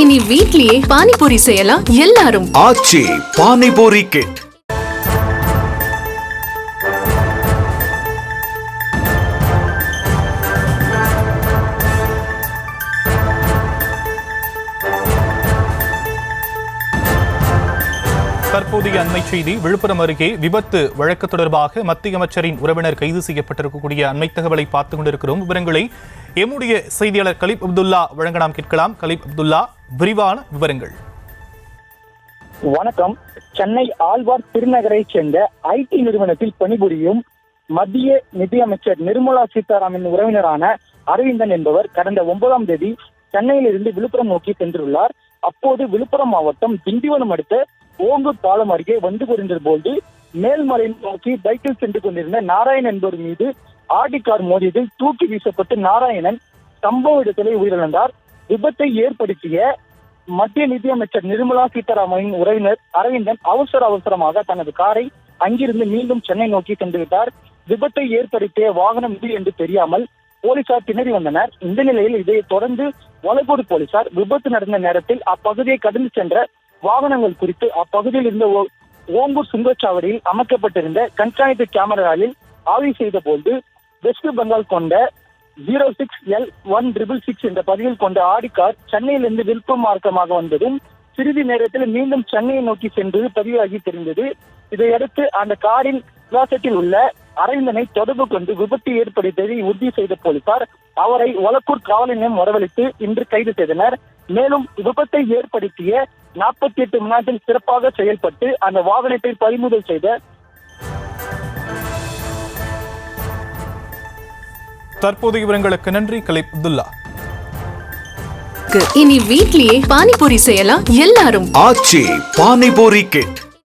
இனி வீட்லயே பானிபூரி செய்யலாம் எல்லாரும். ஆச்சி பானிபூரி கிட். தற்போதைய அண்மை செய்தி. விழுப்புரம் அருகே விபத்து வழக்கு தொடர்பாக மத்திய அமைச்சரின் உறவினர் கைது செய்யப்பட்டிருக்கக்கூடிய அண்மை தகவலை பார்த்துக் கொண்டிருக்கிறோம். விவரங்களை எம்முடைய செய்தியாளர் கலீப் அப்துல்லா வழங்க நாம் கேட்கலாம். கலீப் அப்துல்லா, விரிவான விவரங்கள். வணக்கம். சென்னை ஆழ்வார் திருநகரை சேர்ந்த ஐடி நிறுவனத்தில் பணிபுரியும் மத்திய நிதியமைச்சர் நிர்மலா சீதாராமன் உறவினரான அரவிந்தன் என்பவர் கடந்த 9ஆம் தேதி சென்னையிலிருந்து விழுப்புரம் நோக்கி சென்றுள்ளார். அப்போது விழுப்புரம் மாவட்டம் திண்டிவனம் அடுத்த ஓங்கூர் பாலம் அருகே வந்து கொண்டிருந்த போது மேல்மலை நோக்கி பைக்கில் சென்று கொண்டிருந்த நாராயணன் என்பவர் மீது ஆடி கார் மோதியதில் தூக்கி வீசப்பட்டு நாராயணன் சம்பவ இடத்திலே உயிரிழந்தார். விபத்தை ஏற்படுத்திய மத்திய நிதியமைச்சர் நிர்மலா சீதாராமனின் உறவினர் அரவிந்தன் அவசரமாக தனது காரை அங்கிருந்து மீண்டும் சென்னை நோக்கி சென்று விட்டார். விபத்தை ஏற்படுத்திய வாகனம் இது என்று தெரியாமல் போலீசார் திணறி வந்தனர். இந்த நிலையில் இதை தொடர்ந்து வலகோடு போலீசார் விபத்து நடந்த நேரத்தில் அப்பகுதியை கடந்து சென்ற வாகனங்கள் குறித்து அப்பகுதியில் இருந்த ஓங்கூர் சுங்கச்சாவடியில் அமைக்கப்பட்டிருந்த கண்காணிப்பு கேமராவில் ஆய்வு செய்த போது வெஸ்ட் பெங்கால் கொண்ட 06L1666 என்ற பதிவில் கொண்ட ஆடி கார் சென்னையிலிருந்து விழுப்புரம் மார்க்கமாக வந்ததும் சிறிது நேரத்தில் மீண்டும் சென்னையை நோக்கி சென்றது பதிவாகி தெரிந்தது. இதையடுத்து அந்த காரின் விலாசத்தில் உள்ள அரவிந்தனை தொடர்பு கொண்டு விபத்து ஏற்படுத்தியதை உறுதி செய்த போலீசார் அவரை ஒலக்கூர் காவல் நிலையம் வரவழைத்து இன்று கைது செய்தனர். மேலும் விபத்தை ஏற்படுத்திய 48 மணி நேரத்தில் சிறப்பாக செயல்பட்டு அந்த வாகனத்தை பறிமுதல் செய்த தற்போதைய விவரங்களுக்கு நன்றி கலீப் அப்துல்லா. இனி வீட்லயே பானிபூரி செய்யலாம் எல்லாரும். ஆச்சி பானிபூரி கிட்.